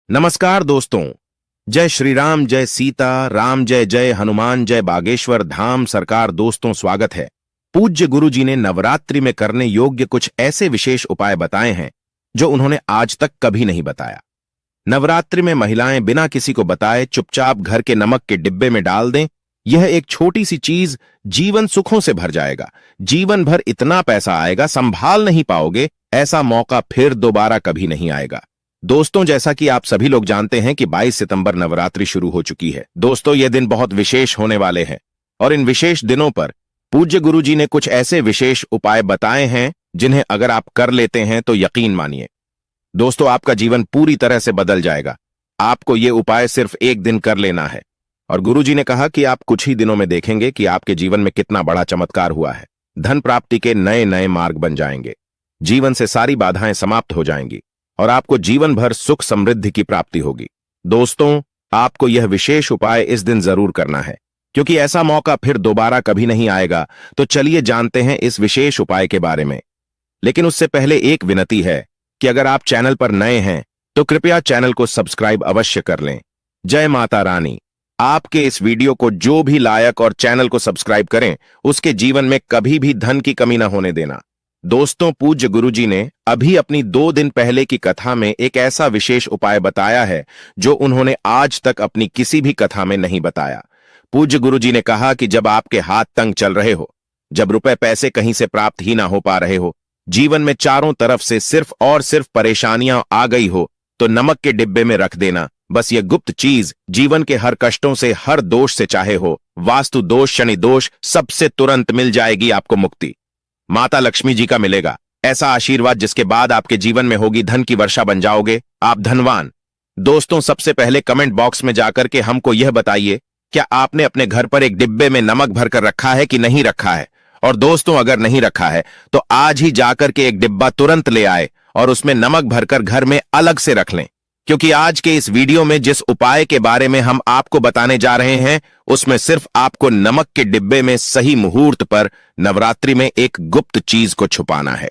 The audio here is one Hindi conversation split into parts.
नमस्कार दोस्तों। जय श्री राम, जय सीता राम, जय जय हनुमान, जय बागेश्वर धाम सरकार। दोस्तों स्वागत है। पूज्य गुरु जी ने नवरात्रि में करने योग्य कुछ ऐसे विशेष उपाय बताए हैं जो उन्होंने आज तक कभी नहीं बताया। नवरात्रि में महिलाएं बिना किसी को बताए चुपचाप घर के नमक के डिब्बे में डाल दें। यह एक छोटी सी चीज जीवन सुखों से भर जाएगा। जीवन भर इतना पैसा आएगा, संभाल नहीं पाओगे। ऐसा मौका फिर दोबारा कभी नहीं आएगा। दोस्तों, जैसा कि आप सभी लोग जानते हैं कि 22 सितंबर नवरात्रि शुरू हो चुकी है। दोस्तों, ये दिन बहुत विशेष होने वाले हैं और इन विशेष दिनों पर पूज्य गुरु जी ने कुछ ऐसे विशेष उपाय बताए हैं जिन्हें अगर आप कर लेते हैं तो यकीन मानिए दोस्तों, आपका जीवन पूरी तरह से बदल जाएगा। आपको ये उपाय सिर्फ एक दिन कर लेना है और गुरु जी ने कहा कि आप कुछ ही दिनों में देखेंगे कि आपके जीवन में कितना बड़ा चमत्कार हुआ है। धन प्राप्ति के नए नए मार्ग बन जाएंगे, जीवन से सारी बाधाएं समाप्त हो जाएंगी और आपको जीवन भर सुख समृद्धि की प्राप्ति होगी। दोस्तों, आपको यह विशेष उपाय इस दिन जरूर करना है क्योंकि ऐसा मौका फिर दोबारा कभी नहीं आएगा। तो चलिए जानते हैं इस विशेष उपाय के बारे में। लेकिन उससे पहले एक विनती है कि अगर आप चैनल पर नए हैं तो कृपया चैनल को सब्सक्राइब अवश्य कर लें। जय माता रानी। आपके इस वीडियो को जो भी लायक और चैनल को सब्सक्राइब करें उसके जीवन में कभी भी धन की कमी न होने देना। दोस्तों, पूज्य गुरुजी ने अभी अपनी 2 दिन पहले की कथा में एक ऐसा विशेष उपाय बताया है जो उन्होंने आज तक अपनी किसी भी कथा में नहीं बताया। पूज्य गुरुजी ने कहा कि जब आपके हाथ तंग चल रहे हो, जब रुपए पैसे कहीं से प्राप्त ही ना हो पा रहे हो, जीवन में चारों तरफ से सिर्फ और सिर्फ परेशानियां आ गई हो, तो नमक के डिब्बे में रख देना। बस ये गुप्त चीज जीवन के हर कष्टों से, हर दोष से, चाहे हो वास्तु दोष, शनि दोष, सबसे तुरंत मिल जाएगी आपको मुक्ति। माता लक्ष्मी जी का मिलेगा ऐसा आशीर्वाद जिसके बाद आपके जीवन में होगी धन की वर्षा, बन जाओगे आप धनवान। दोस्तों, सबसे पहले कमेंट बॉक्स में जाकर के हमको यह बताइए, क्या आपने अपने घर पर एक डिब्बे में नमक भरकर रखा है कि नहीं रखा है? और दोस्तों, अगर नहीं रखा है तो आज ही जाकर के एक डिब्बा तुरंत ले आए और उसमें नमक भरकर घर में अलग से रख लें, क्योंकि आज के इस वीडियो में जिस उपाय के बारे में हम आपको बताने जा रहे हैं उसमें सिर्फ आपको नमक के डिब्बे में सही मुहूर्त पर नवरात्रि में एक गुप्त चीज को छुपाना है।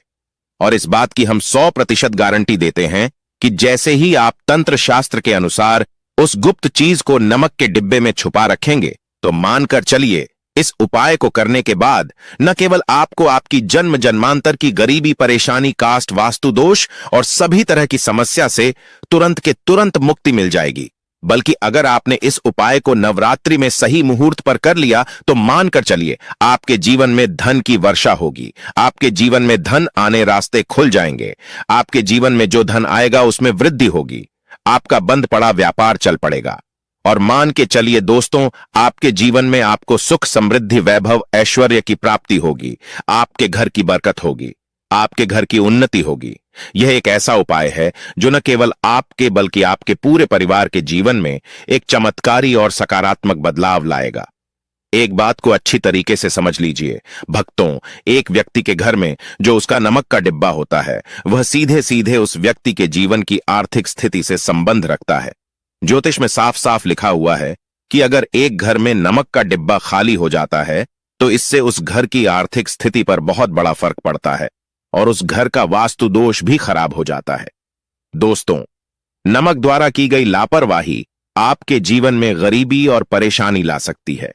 और इस बात की हम 100% गारंटी देते हैं कि जैसे ही आप तंत्र शास्त्र के अनुसार उस गुप्त चीज को नमक के डिब्बे में छुपा रखेंगे तो मानकर चलिए, इस उपाय को करने के बाद न केवल आपको आपकी जन्म जन्मांतर की गरीबी, परेशानी, कास्ट, वास्तु दोष और सभी तरह की समस्या से तुरंत के तुरंत मुक्ति मिल जाएगी, बल्कि अगर आपने इस उपाय को नवरात्रि में सही मुहूर्त पर कर लिया तो मानकर चलिए आपके जीवन में धन की वर्षा होगी। आपके जीवन में धन आने रास्ते खुल जाएंगे। आपके जीवन में जो धन आएगा उसमें वृद्धि होगी। आपका बंद पड़ा व्यापार चल पड़ेगा और मान के चलिए दोस्तों, आपके जीवन में आपको सुख, समृद्धि, वैभव, ऐश्वर्य की प्राप्ति होगी। आपके घर की बरकत होगी, आपके घर की उन्नति होगी। यह एक ऐसा उपाय है जो न केवल आपके बल्कि आपके पूरे परिवार के जीवन में एक चमत्कारी और सकारात्मक बदलाव लाएगा। एक बात को अच्छी तरीके से समझ लीजिए भक्तों, एक व्यक्ति के घर में जो उसका नमक का डिब्बा होता है वह सीधे सीधे उस व्यक्ति के जीवन की आर्थिक स्थिति से संबंध रखता है। ज्योतिष में साफ साफ लिखा हुआ है कि अगर एक घर में नमक का डिब्बा खाली हो जाता है तो इससे उस घर की आर्थिक स्थिति पर बहुत बड़ा फर्क पड़ता है और उस घर का वास्तु दोष भी खराब हो जाता है। दोस्तों, नमक द्वारा की गई लापरवाही आपके जीवन में गरीबी और परेशानी ला सकती है।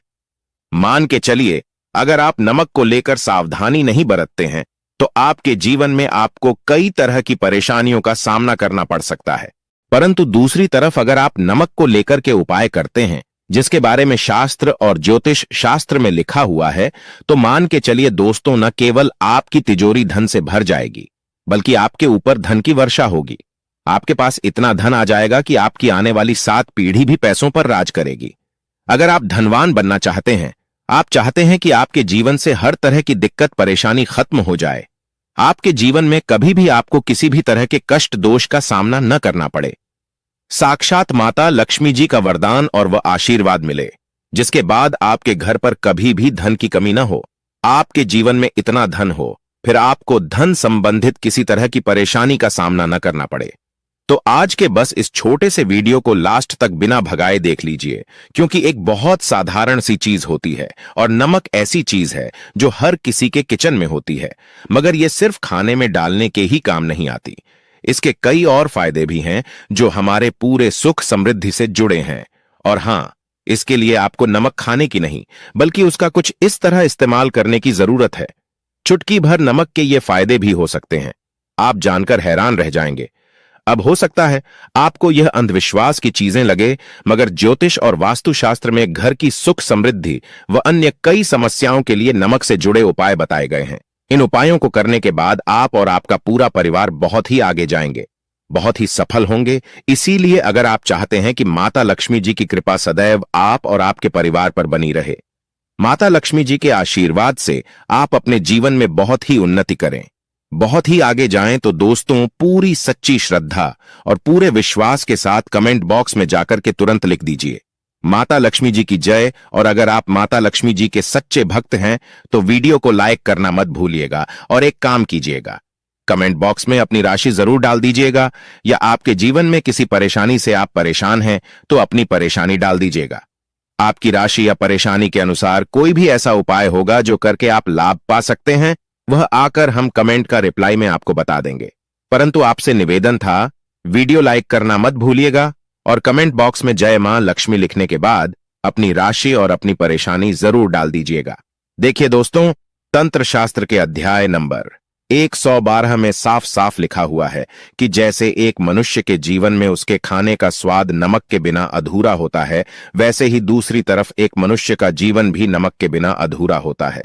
मान के चलिए, अगर आप नमक को लेकर सावधानी नहीं बरतते हैं तो आपके जीवन में आपको कई तरह की परेशानियों का सामना करना पड़ सकता है। परंतु दूसरी तरफ अगर आप नमक को लेकर के उपाय करते हैं जिसके बारे में शास्त्र और ज्योतिष शास्त्र में लिखा हुआ है तो मान के चलिए दोस्तों, न केवल आपकी तिजोरी धन से भर जाएगी बल्कि आपके ऊपर धन की वर्षा होगी। आपके पास इतना धन आ जाएगा कि आपकी आने वाली 7 पीढ़ी भी पैसों पर राज करेगी। अगर आप धनवान बनना चाहते हैं, आप चाहते हैं कि आपके जीवन से हर तरह की दिक्कत परेशानी खत्म हो जाए, आपके जीवन में कभी भी आपको किसी भी तरह के कष्ट दोष का सामना न करना पड़े, साक्षात माता लक्ष्मी जी का वरदान और वह आशीर्वाद मिले जिसके बाद आपके घर पर कभी भी धन की कमी न हो, आपके जीवन में इतना धन हो फिर आपको धन संबंधित किसी तरह की परेशानी का सामना न करना पड़े, तो आज के बस इस छोटे से वीडियो को लास्ट तक बिना भगाए देख लीजिए, क्योंकि एक बहुत साधारण सी चीज होती है और नमक ऐसी चीज है जो हर किसी के किचन में होती है, मगर यह सिर्फ खाने में डालने के ही काम नहीं आती। इसके कई और फायदे भी हैं जो हमारे पूरे सुख समृद्धि से जुड़े हैं। और हां, इसके लिए आपको नमक खाने की नहीं, बल्कि उसका कुछ इस तरह इस्तेमाल करने की जरूरत है। चुटकी भर नमक के ये फायदे भी हो सकते हैं, आप जानकर हैरान रह जाएंगे। अब हो सकता है आपको यह अंधविश्वास की चीजें लगे, मगर ज्योतिष और वास्तुशास्त्र में घर की सुख समृद्धि व अन्य कई समस्याओं के लिए नमक से जुड़े उपाय बताए गए हैं। इन उपायों को करने के बाद आप और आपका पूरा परिवार बहुत ही आगे जाएंगे, बहुत ही सफल होंगे। इसीलिए अगर आप चाहते हैं कि माता लक्ष्मी जी की कृपा सदैव आप और आपके परिवार पर बनी रहे, माता लक्ष्मी जी के आशीर्वाद से आप अपने जीवन में बहुत ही उन्नति करें, बहुत ही आगे जाएं, तो दोस्तों पूरी सच्ची श्रद्धा और पूरे विश्वास के साथ कमेंट बॉक्स में जाकर के तुरंत लिख दीजिए माता लक्ष्मी जी की जय। और अगर आप माता लक्ष्मी जी के सच्चे भक्त हैं तो वीडियो को लाइक करना मत भूलिएगा और एक काम कीजिएगा, कमेंट बॉक्स में अपनी राशि जरूर डाल दीजिएगा, या आपके जीवन में किसी परेशानी से आप परेशान हैं तो अपनी परेशानी डाल दीजिएगा। आपकी राशि या परेशानी के अनुसार कोई भी ऐसा उपाय होगा जो करके आप लाभ पा सकते हैं, वह आकर हम कमेंट का रिप्लाई में आपको बता देंगे। परंतु आपसे निवेदन था, वीडियो लाइक करना मत भूलिएगा और कमेंट बॉक्स में जय मां लक्ष्मी लिखने के बाद अपनी राशि और अपनी परेशानी जरूर डाल दीजिएगा। देखिए दोस्तों, तंत्र शास्त्र के अध्याय नंबर 112 में साफ साफ लिखा हुआ है कि जैसे एक मनुष्य के जीवन में उसके खाने का स्वाद नमक के बिना अधूरा होता है, वैसे ही दूसरी तरफ एक मनुष्य का जीवन भी नमक के बिना अधूरा होता है।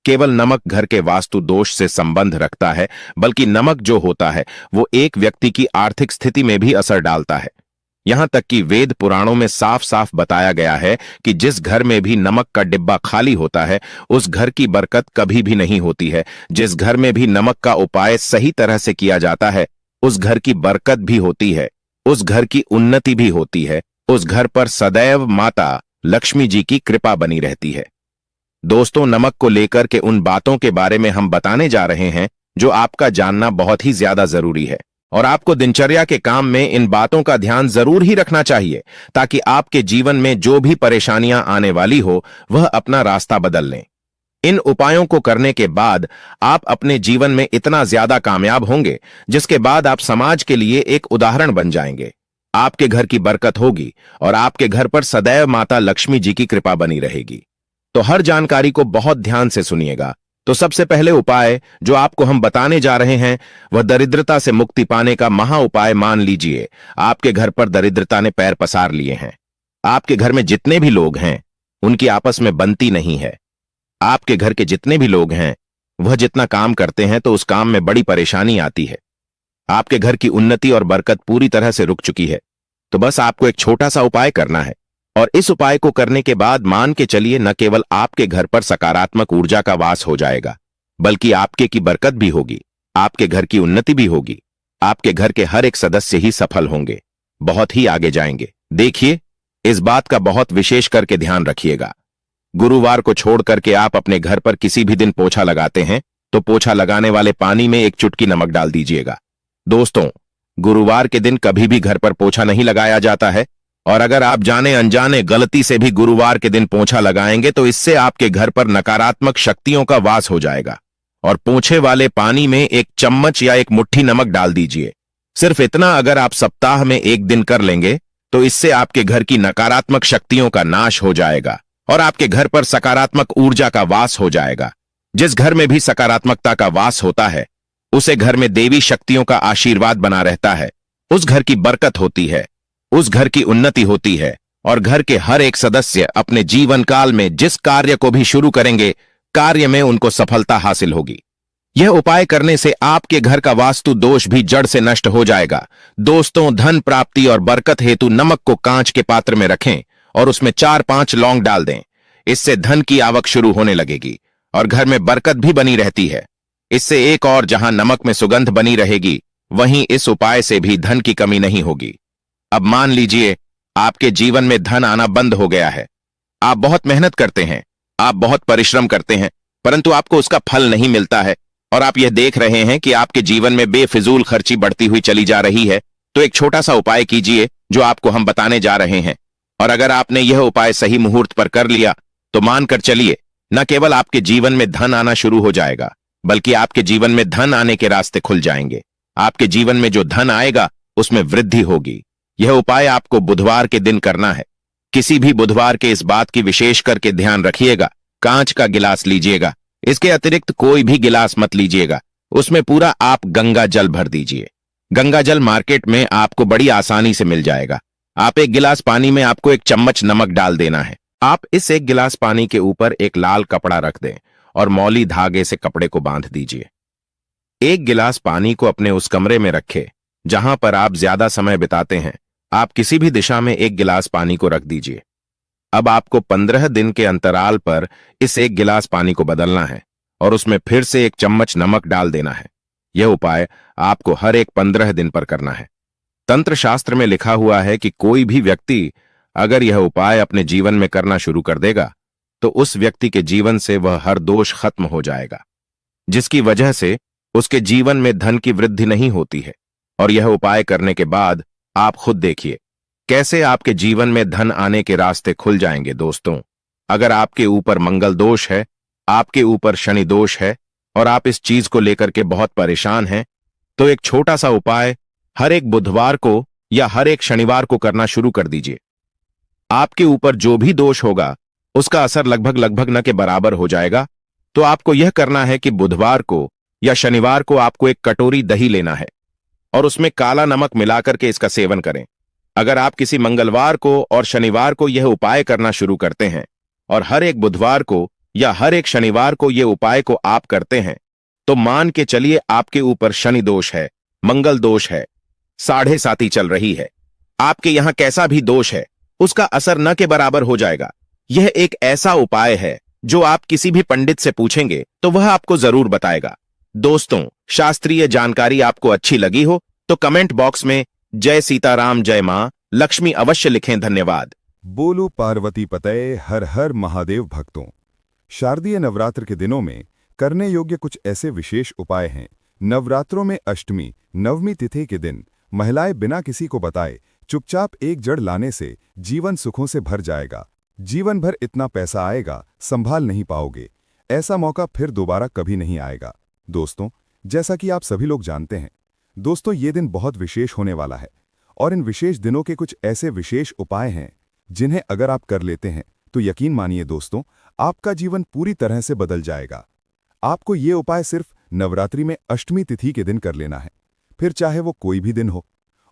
केवल नमक घर के वास्तु दोष से संबंध रखता है, बल्कि नमक जो होता है वो एक व्यक्ति की आर्थिक स्थिति में भी असर डालता है। यहां तक कि वेद पुराणों में साफ साफ बताया गया है कि जिस घर में भी नमक का डिब्बा खाली होता है उस घर की बरकत कभी भी नहीं होती है। जिस घर में भी नमक का उपाय सही तरह से किया जाता है उस घर की बरकत भी होती है, उस घर की उन्नति भी होती है, उस घर पर सदैव माता लक्ष्मी जी की कृपा बनी रहती है। दोस्तों, नमक को लेकर के उन बातों के बारे में हम बताने जा रहे हैं जो आपका जानना बहुत ही ज्यादा जरूरी है, और आपको दिनचर्या के काम में इन बातों का ध्यान जरूर ही रखना चाहिए ताकि आपके जीवन में जो भी परेशानियां आने वाली हो वह अपना रास्ता बदल लें। इन उपायों को करने के बाद आप अपने जीवन में इतना ज्यादा कामयाब होंगे जिसके बाद आप समाज के लिए एक उदाहरण बन जाएंगे। आपके घर की बरकत होगी और आपके घर पर सदैव माता लक्ष्मी जी की कृपा बनी रहेगी। तो हर जानकारी को बहुत ध्यान से सुनिएगा। तो सबसे पहले उपाय जो आपको हम बताने जा रहे हैं वह दरिद्रता से मुक्ति पाने का महा उपाय। मान लीजिए आपके घर पर दरिद्रता ने पैर पसार लिए हैं, आपके घर में जितने भी लोग हैं उनकी आपस में बनती नहीं है, आपके घर के जितने भी लोग हैं वह जितना काम करते हैं तो उस काम में बड़ी परेशानी आती है, आपके घर की उन्नति और बरकत पूरी तरह से रुक चुकी है। तो बस आपको एक छोटा सा उपाय करना है, और इस उपाय को करने के बाद मान के चलिए न केवल आपके घर पर सकारात्मक ऊर्जा का वास हो जाएगा, बल्कि आपके की बरकत भी होगी, आपके घर की उन्नति भी होगी, आपके घर के हर एक सदस्य ही सफल होंगे, बहुत ही आगे जाएंगे। देखिए, इस बात का बहुत विशेष करके ध्यान रखिएगा। गुरुवार को छोड़ करके आप अपने घर पर किसी भी दिन पोछा लगाते हैं तो पोछा लगाने वाले पानी में एक चुटकी नमक डाल दीजिएगा। दोस्तों, गुरुवार के दिन कभी भी घर पर पोछा नहीं लगाया जाता है, और अगर आप जाने अनजाने गलती से भी गुरुवार के दिन पोंछा लगाएंगे तो इससे आपके घर पर नकारात्मक शक्तियों का वास हो जाएगा। और पोंछे वाले पानी में एक चम्मच या एक मुट्ठी नमक डाल दीजिए। सिर्फ इतना अगर आप सप्ताह में एक दिन कर लेंगे तो इससे आपके घर की नकारात्मक शक्तियों का नाश हो जाएगा और आपके घर पर सकारात्मक ऊर्जा का वास हो जाएगा। जिस घर में भी सकारात्मकता का वास होता है उसे घर में देवी शक्तियों का आशीर्वाद बना रहता है, उस घर की बरकत होती है, उस घर की उन्नति होती है, और घर के हर एक सदस्य अपने जीवन काल में जिस कार्य को भी शुरू करेंगे कार्य में उनको सफलता हासिल होगी। यह उपाय करने से आपके घर का वास्तु दोष भी जड़ से नष्ट हो जाएगा। दोस्तों, धन प्राप्ति और बरकत हेतु नमक को कांच के पात्र में रखें और उसमें 4-5 लौंग डाल दें। इससे धन की आवक शुरू होने लगेगी और घर में बरकत भी बनी रहती है। इससे एक और, जहां नमक में सुगंध बनी रहेगी वहीं इस उपाय से भी धन की कमी नहीं होगी। अब मान लीजिए आपके जीवन में धन आना बंद हो गया है, आप बहुत मेहनत करते हैं, आप बहुत परिश्रम करते हैं, परंतु आपको उसका फल नहीं मिलता है और आप यह देख रहे हैं कि आपके जीवन में बेफिजूल खर्ची बढ़ती हुई चली जा रही है। तो एक छोटा सा उपाय कीजिए जो आपको हम बताने जा रहे हैं, और अगर आपने यह उपाय सही मुहूर्त पर कर लिया तो मानकर चलिए न केवल आपके जीवन में धन आना शुरू हो जाएगा बल्कि आपके जीवन में धन आने के रास्ते खुल जाएंगे। आपके जीवन में जो धन आएगा उसमें वृद्धि होगी। यह उपाय आपको बुधवार के दिन करना है। किसी भी बुधवार के इस बात की विशेष करके ध्यान रखिएगा, कांच का गिलास लीजिएगा। इसके अतिरिक्त कोई भी गिलास मत लीजिएगा, उसमें पूरा आप गंगा जल भर दीजिए। गंगा जल मार्केट में आपको बड़ी आसानी से मिल जाएगा। आप एक गिलास पानी में आपको 1 चम्मच नमक डाल देना है। आप इस 1 गिलास पानी के ऊपर एक लाल कपड़ा रख दें और मौली धागे से कपड़े को बांध दीजिए। 1 गिलास पानी को अपने उस कमरे में रखें जहां पर आप ज्यादा समय बिताते हैं। आप किसी भी दिशा में 1 गिलास पानी को रख दीजिए। अब आपको 15 दिन के अंतराल पर इस 1 गिलास पानी को बदलना है और उसमें फिर से 1 चम्मच नमक डाल देना है। यह उपाय आपको हर एक 15 दिन पर करना है। तंत्र शास्त्र में लिखा हुआ है कि कोई भी व्यक्ति अगर यह उपाय अपने जीवन में करना शुरू कर देगा तो उस व्यक्ति के जीवन से वह हर दोष खत्म हो जाएगा, जिसकी वजह से उसके जीवन में धन की वृद्धि नहीं होती है। और यह उपाय करने के बाद आप खुद देखिए कैसे आपके जीवन में धन आने के रास्ते खुल जाएंगे। दोस्तों, अगर आपके ऊपर मंगल दोष है, आपके ऊपर शनि दोष है और आप इस चीज को लेकर के बहुत परेशान हैं, तो एक छोटा सा उपाय हर एक बुधवार को या हर एक शनिवार को करना शुरू कर दीजिए। आपके ऊपर जो भी दोष होगा उसका असर लगभग न के बराबर हो जाएगा। तो आपको यह करना है कि बुधवार को या शनिवार को आपको 1 कटोरी दही लेना है और उसमें काला नमक मिलाकर के इसका सेवन करें। अगर आप किसी मंगलवार को और शनिवार को यह उपाय करना शुरू करते हैं और हर एक बुधवार को या हर एक शनिवार को यह उपाय को आप करते हैं, तो मान के चलिए आपके ऊपर शनि दोष है, मंगल दोष है, 7.5 चल रही है, आपके यहां कैसा भी दोष है, उसका असर न के बराबर हो जाएगा। यह एक ऐसा उपाय है जो आप किसी भी पंडित से पूछेंगे तो वह आपको जरूर बताएगा। दोस्तों, शास्त्रीय जानकारी आपको अच्छी लगी हो तो कमेंट बॉक्स में जय सीताराम जय मां लक्ष्मी अवश्य लिखें। धन्यवाद। बोलो पार्वती पतये हर हर महादेव। भक्तों, शारदीय नवरात्र के दिनों में करने योग्य कुछ ऐसे विशेष उपाय हैं। नवरात्रों में अष्टमी नवमी तिथि के दिन महिलाएं बिना किसी को बताए चुपचाप एक जड़ लाने से जीवन सुखों से भर जाएगा। जीवन भर इतना पैसा आएगा संभाल नहीं पाओगे। ऐसा मौका फिर दोबारा कभी नहीं आएगा। दोस्तों, जैसा कि आप सभी लोग जानते हैं, दोस्तों ये दिन बहुत विशेष होने वाला है और इन विशेष दिनों के कुछ ऐसे विशेष उपाय हैं जिन्हें अगर आप कर लेते हैं तो यकीन मानिए दोस्तों, आपका जीवन पूरी तरह से बदल जाएगा। आपको ये उपाय सिर्फ नवरात्रि में अष्टमी तिथि के दिन कर लेना है, फिर चाहे वो कोई भी दिन हो।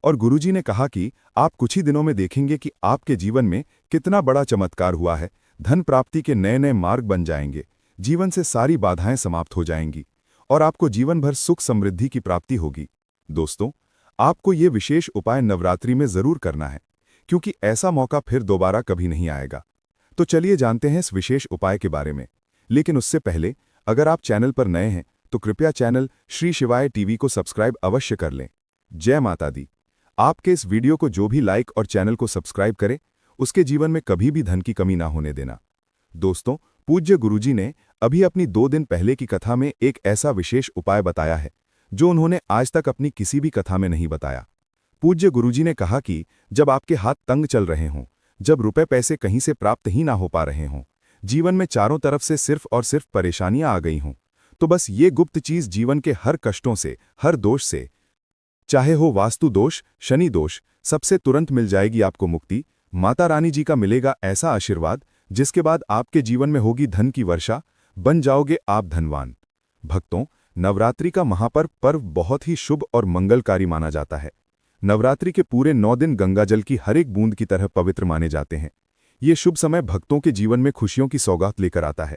और गुरुजी ने कहा कि आप कुछ ही दिनों में देखेंगे कि आपके जीवन में कितना बड़ा चमत्कार हुआ है। धन प्राप्ति के नए नए मार्ग बन जाएंगे, जीवन से सारी बाधाएं समाप्त हो जाएंगी और आपको जीवन भर सुख समृद्धि की प्राप्ति होगी। दोस्तों, आपको ये विशेष उपाय नवरात्रि में जरूर करना है, क्योंकि ऐसा मौका फिर दोबारा कभी नहीं आएगा। तो चलिए जानते हैं इस विशेष उपाय के बारे में। लेकिन उससे पहले अगर आप चैनल पर नए हैं तो कृपया चैनल श्री शिवाय टीवी को सब्सक्राइब अवश्य कर लें। जय माता दी। आपके इस वीडियो को जो भी लाइक और चैनल को सब्सक्राइब करे उसके जीवन में कभी भी धन की कमी ना होने देना। दोस्तों, पूज्य गुरुजी ने अभी अपनी 2 दिन पहले की कथा में एक ऐसा विशेष उपाय बताया है जो उन्होंने आज तक अपनी किसी भी कथा में नहीं बताया। पूज्य गुरुजी ने कहा कि जब आपके हाथ तंग चल रहे हों, जब रुपए पैसे कहीं से प्राप्त ही ना हो पा रहे हों, जीवन में चारों तरफ से सिर्फ और सिर्फ परेशानियां आ गई हों, तो बस ये गुप्त चीज जीवन के हर कष्टों से, हर दोष से, चाहे हो वास्तु दोष, शनि दोष, सबसे तुरंत मिल जाएगी आपको मुक्ति। माता रानी जी का मिलेगा ऐसा आशीर्वाद जिसके बाद आपके जीवन में होगी धन की वर्षा, बन जाओगे आप धनवान। भक्तों, नवरात्रि का महापर्व बहुत ही शुभ और मंगलकारी माना जाता है। नवरात्रि के पूरे 9 दिन गंगाजल की हर एक बूंद की तरह पवित्र माने जाते हैं। ये शुभ समय भक्तों के जीवन में खुशियों की सौगात लेकर आता है।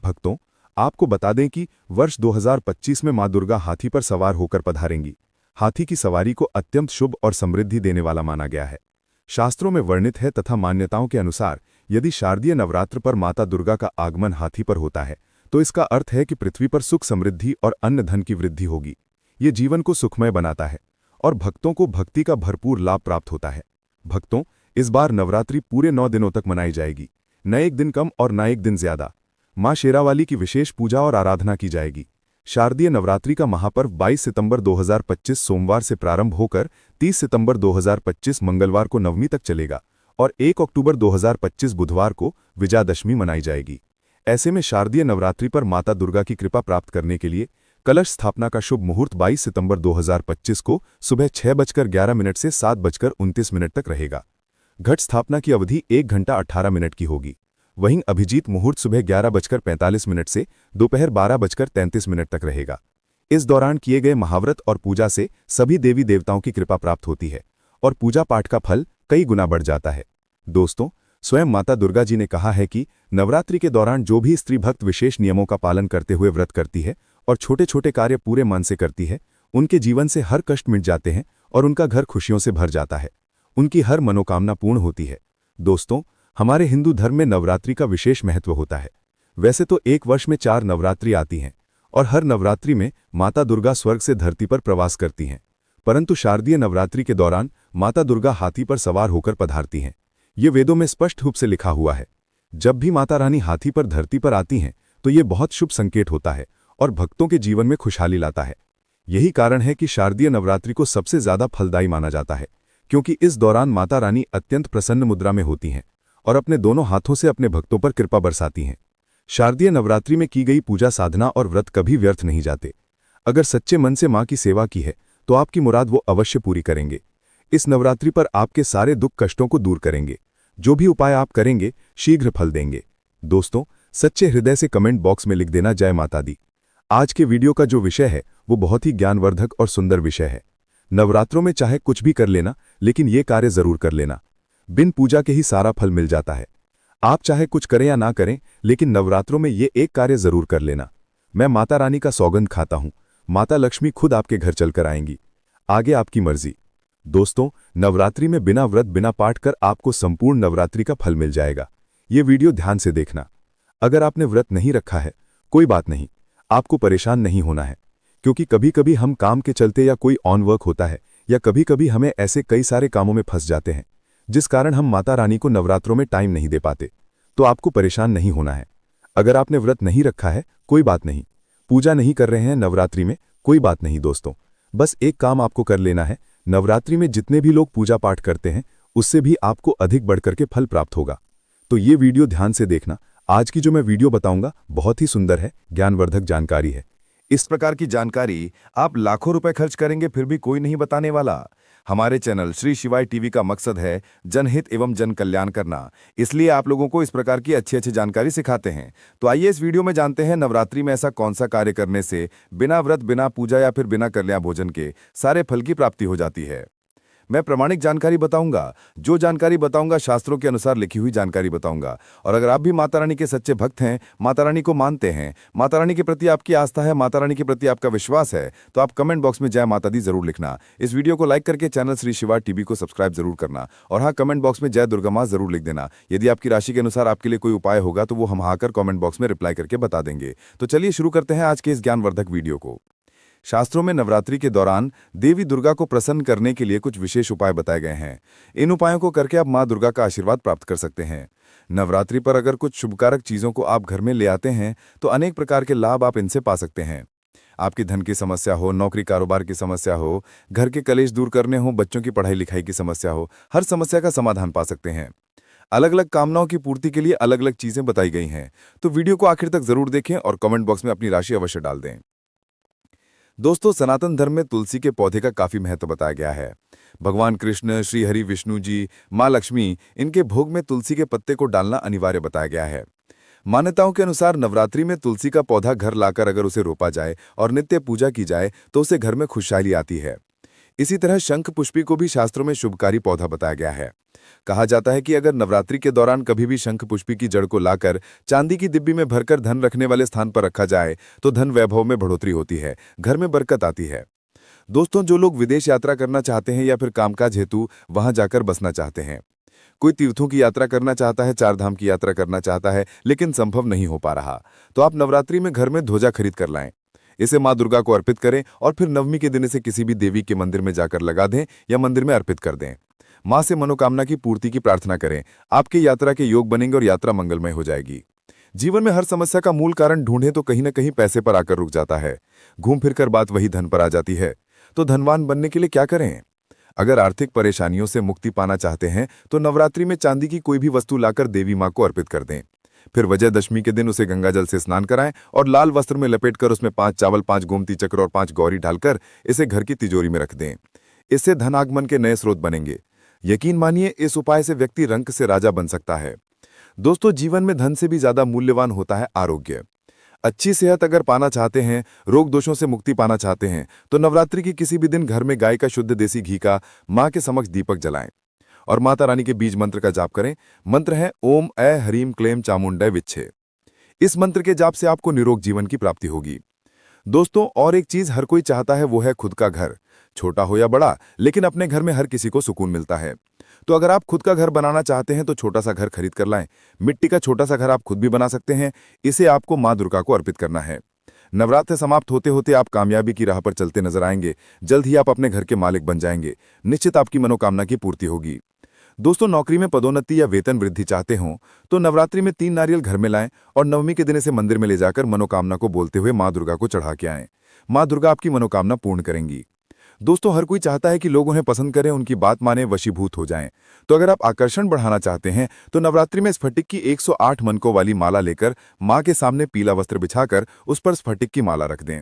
भक्तों, आपको बता दें कि वर्ष 2025 में मां दुर्गा हाथी पर सवार होकर पधारेंगी। हाथी की सवारी को अत्यंत शुभ और समृद्धि देने वाला माना गया है। शास्त्रों में वर्णित है तथा मान्यताओं के अनुसार यदि शारदीय नवरात्र पर माता दुर्गा का आगमन हाथी पर होता है तो इसका अर्थ है कि पृथ्वी पर सुख समृद्धि और अन्न धन की वृद्धि होगी। ये जीवन को सुखमय बनाता है और भक्तों को भक्ति का भरपूर लाभ प्राप्त होता है। भक्तों, इस बार नवरात्रि पूरे 9 दिनों तक मनाई जाएगी, न एक दिन कम और न एक दिन ज्यादा। मां शेरावाली की विशेष पूजा और आराधना की जाएगी। शारदीय नवरात्रि का महापर्व 22 सितंबर 2025 सोमवार से प्रारंभ होकर 30 सितंबर 2025 मंगलवार को नवमी तक चलेगा और 1 अक्टूबर 2025 बुधवार को विजयादशमी मनाई जाएगी। ऐसे में शारदीय नवरात्रि पर माता दुर्गा की कृपा प्राप्त करने के लिए कलश स्थापना का शुभ मुहूर्त 22 सितंबर 2025 को सुबह 6:11 से 7:29 तक रहेगा। घट स्थापना की अवधि 1 घंटा 18 मिनट की होगी। वहीं अभिजीत मुहूर्त सुबह 11:45 से दोपहर 12:33 तक रहेगा। इस दौरान किए गए महाव्रत और पूजा से सभी देवी देवताओं की कृपा प्राप्त होती है और पूजा पाठ का फल कई गुना बढ़ जाता है। दोस्तों, स्वयं माता दुर्गा जी ने कहा है कि नवरात्रि के दौरान जो भी स्त्री भक्त विशेष नियमों का पालन करते हुए व्रत करती है और छोटे छोटे कार्य पूरे मन से करती है, उनके जीवन से हर कष्ट मिट जाते हैं और उनका घर खुशियों से भर जाता है। उनकी हर मनोकामना पूर्ण होती है। दोस्तों, हमारे हिंदू धर्म में नवरात्रि का विशेष महत्व होता है। वैसे तो एक वर्ष में 4 नवरात्रि आती हैं और हर नवरात्रि में माता दुर्गा स्वर्ग से धरती पर प्रवास करती हैं, परंतु शारदीय नवरात्रि के दौरान माता दुर्गा हाथी पर सवार होकर पधारती हैं। ये वेदों में स्पष्ट रूप से लिखा हुआ है। जब भी माता रानी हाथी पर धरती पर आती हैं तो ये बहुत शुभ संकेत होता है और भक्तों के जीवन में खुशहाली लाता है। यही कारण है कि शारदीय नवरात्रि को सबसे ज्यादा फलदायी माना जाता है, क्योंकि इस दौरान माता रानी अत्यंत प्रसन्न मुद्रा में होती हैं और अपने दोनों हाथों से अपने भक्तों पर कृपा बरसाती हैं। शारदीय नवरात्रि में की गई पूजा साधना और व्रत कभी व्यर्थ नहीं जाते। अगर सच्चे मन से मां की सेवा की है तो आपकी मुराद वो अवश्य पूरी करेंगे। इस नवरात्रि पर आपके सारे दुख कष्टों को दूर करेंगे। जो भी उपाय आप करेंगे शीघ्र फल देंगे। दोस्तों, सच्चे हृदय से कमेंट बॉक्स में लिख देना जय माता दी। आज के वीडियो का जो विषय है वो बहुत ही ज्ञानवर्धक और सुंदर विषय है। नवरात्रों में चाहे कुछ भी कर लेना, लेकिन ये कार्य जरूर कर लेना। बिन पूजा के ही सारा फल मिल जाता है। आप चाहे कुछ करें या ना करें, लेकिन नवरात्रों में ये एक कार्य जरूर कर लेना। मैं माता रानी का सौगंध खाता हूं, माता लक्ष्मी खुद आपके घर चलकर आएंगी। आगे आपकी मर्जी। दोस्तों, नवरात्रि में बिना व्रत बिना पाठ कर आपको संपूर्ण नवरात्रि का फल मिल जाएगा। ये वीडियो ध्यान से देखना। अगर आपने व्रत नहीं रखा है, कोई बात नहीं, आपको परेशान नहीं होना है, क्योंकि कभी कभी हम काम के चलते या कोई ऑन वर्क होता है या कभी कभी हमें ऐसे कई सारे कामों में फंस जाते हैं जिस कारण हम माता रानी को नवरात्रों में टाइम नहीं दे पाते। तो आपको परेशान नहीं होना है। अगर आपने व्रत नहीं रखा है, कोई बात नहीं, पूजा नहीं कर रहे हैं नवरात्रि में, कोई बात नहीं। दोस्तों, बस एक काम आपको कर लेना है। नवरात्रि में जितने भी लोग पूजा पाठ करते हैं उससे भी आपको अधिक बढ़कर के फल प्राप्त होगा। तो ये वीडियो ध्यान से देखना। आज की जो मैं वीडियो बताऊंगा बहुत ही सुंदर है, ज्ञानवर्धक जानकारी है। इस प्रकार की जानकारी आप लाखों रुपए खर्च करेंगे फिर भी कोई नहीं बताने वाला। हमारे चैनल श्री शिवाय टीवी का मकसद है जनहित एवं जन कल्याण करना, इसलिए आप लोगों को इस प्रकार की अच्छी अच्छी जानकारी सिखाते हैं। तो आइए इस वीडियो में जानते हैं नवरात्रि में ऐसा कौन सा कार्य करने से बिना व्रत बिना पूजा या फिर बिना कल्याण भोजन के सारे फल की प्राप्ति हो जाती है। मैं प्रामाणिक जानकारी बताऊंगा। जो जानकारी बताऊंगा शास्त्रों के अनुसार लिखी हुई जानकारी बताऊंगा। और अगर आप भी माता रानी के सच्चे भक्त हैं, माता रानी को मानते हैं, माता रानी के प्रति आपकी आस्था है, माता रानी के प्रति आपका विश्वास है, तो आप कमेंट बॉक्स में जय माता दी जरूर लिखना। इस वीडियो को लाइक करके चैनल श्री शिवा टीवी को सब्सक्राइब जरूर करना। और हाँ, कमेंट बॉक्स में जय दुर्गा माँ जरूर लिख देना। यदि आपकी राशि के अनुसार आपके लिए कोई उपाय होगा तो वो हम आकर कमेंट बॉक्स में रिप्लाई करके बता देंगे। तो चलिए शुरू करते हैं आज के इस ज्ञानवर्धक वीडियो को। शास्त्रों में नवरात्रि के दौरान देवी दुर्गा को प्रसन्न करने के लिए कुछ विशेष उपाय बताए गए हैं। इन उपायों को करके आप मां दुर्गा का आशीर्वाद प्राप्त कर सकते हैं। नवरात्रि पर अगर कुछ शुभकारक चीजों को आप घर में ले आते हैं तो अनेक प्रकार के लाभ आप इनसे पा सकते हैं। आपकी धन की समस्या हो, नौकरी कारोबार की समस्या हो, घर के कलेश दूर करने हो, बच्चों की पढ़ाई लिखाई की समस्या हो, हर समस्या का समाधान पा सकते हैं। अलग अलग कामनाओं की पूर्ति के लिए अलग अलग चीजें बताई गई हैं। तो वीडियो को आखिर तक जरूर देखें और कमेंट बॉक्स में अपनी राशि अवश्य डाल दें। दोस्तों, सनातन धर्म में तुलसी के पौधे का काफी महत्व बताया गया है। भगवान कृष्ण, श्री हरि विष्णु जी, मां लक्ष्मी, इनके भोग में तुलसी के पत्ते को डालना अनिवार्य बताया गया है। मान्यताओं के अनुसार नवरात्रि में तुलसी का पौधा घर लाकर अगर उसे रोपा जाए और नित्य पूजा की जाए तो उसे घर में खुशहाली आती है। इसी तरह शंख पुष्पी को भी शास्त्रों में शुभकारी पौधा बताया गया है। कहा जाता है कि अगर नवरात्रि के दौरान कभी भी शंख पुष्पी की जड़ को लाकर चांदी की डिब्बी में भरकर धन रखने वाले स्थान पर रखा जाए तो धन वैभव में बढ़ोतरी होती है, घर में बरकत आती है। दोस्तों, जो लोग विदेश यात्रा करना चाहते हैं या फिर कामकाज हेतु वहां जाकर बसना चाहते हैं, कोई तीर्थों की यात्रा करना चाहता है, 4 धाम की यात्रा करना चाहता है लेकिन संभव नहीं हो पा रहा, तो आप नवरात्रि में घर में ध्वजा खरीद कर लाएं। इसे मां दुर्गा को अर्पित करें और फिर नवमी के दिन इसे किसी भी देवी के मंदिर में जाकर लगा दें या मंदिर में अर्पित कर दें। मां से मनोकामना की पूर्ति की प्रार्थना करें। आपकी यात्रा के योग बनेंगे और यात्रा मंगलमय हो जाएगी। जीवन में हर समस्या का मूल कारण ढूंढें तो कहीं न कहीं पैसे पर आकर रुक जाता है। घूम फिरकर बात वही धन पर आ जाती है। तो धनवान बनने के लिए क्या करें? अगर आर्थिक परेशानियों से मुक्ति पाना चाहते हैं तो नवरात्रि में चांदी की कोई भी वस्तु लाकर देवी मां को अर्पित कर दें। फिर विजयदशमी के दिन उसे गंगा जल से स्नान कराएं और लाल वस्त्र में लपेटकर उसमें 5 चावल, 5 गोमती चक्र और 5 गौरी डालकर इसे घर की तिजोरी में रख दें। इससे धन आगमन के नए स्रोत बनेंगे। यकीन मानिए, इस उपाय से व्यक्ति रंक से राजा बन सकता है। दोस्तों, जीवन में धन से भी ज्यादा मूल्यवान होता है आरोग्य। अच्छी सेहत अगर पाना चाहते हैं, रोग दोषों से मुक्ति पाना चाहते हैं, तो नवरात्रि के किसी भी दिन घर में गाय का शुद्ध देसी घी का मां के समक्ष दीपक जलाएं और माता रानी के बीज मंत्र का जाप करें। मंत्र है ओम ऐ ह्रीम क्लेम चामुंडय विच्छे। इस मंत्र के जाप से आपको निरोग जीवन की प्राप्ति होगी। दोस्तों, और एक चीज हर कोई चाहता है, वो है खुद का घर, छोटा हो या बड़ा, लेकिन अपने घर में हर किसी को सुकून मिलता है। तो अगर आप खुद का घर बनाना चाहते हैं तो छोटा सा घर खरीद कर लाएं। मिट्टी का छोटा सा घर आप खुद भी बना सकते हैं। इसे आपको मां दुर्गा को अर्पित करना है। नवरात्र समाप्त होते होते आप कामयाबी की राह पर चलते नजर आएंगे। जल्द ही आप अपने घर के मालिक बन जाएंगे। निश्चित आपकी मनोकामना की पूर्ति होगी। दोस्तों, नौकरी में पदोन्नति या वेतन वृद्धि चाहते हो तो नवरात्रि में 3 नारियल घर में लाएं और नवमी के दिन इसे मंदिर में ले जाकर मनोकामना को बोलते हुए मां दुर्गा को चढ़ा के आएं। मां दुर्गा आपकी मनोकामना पूर्ण करेंगी। दोस्तों, हर कोई चाहता है कि लोग उन्हें पसंद करें, उनकी बात माने, वशीभूत हो जाएं। तो अगर आप आकर्षण बढ़ाना चाहते हैं तो नवरात्रि में स्फटिक की 108 मनकों वाली माला लेकर मां के सामने पीला वस्त्र बिछाकर उस पर स्फटिक की माला रख दें।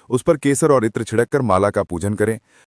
उस पर केसर और इत्र छिड़क कर माला का पूजन करें।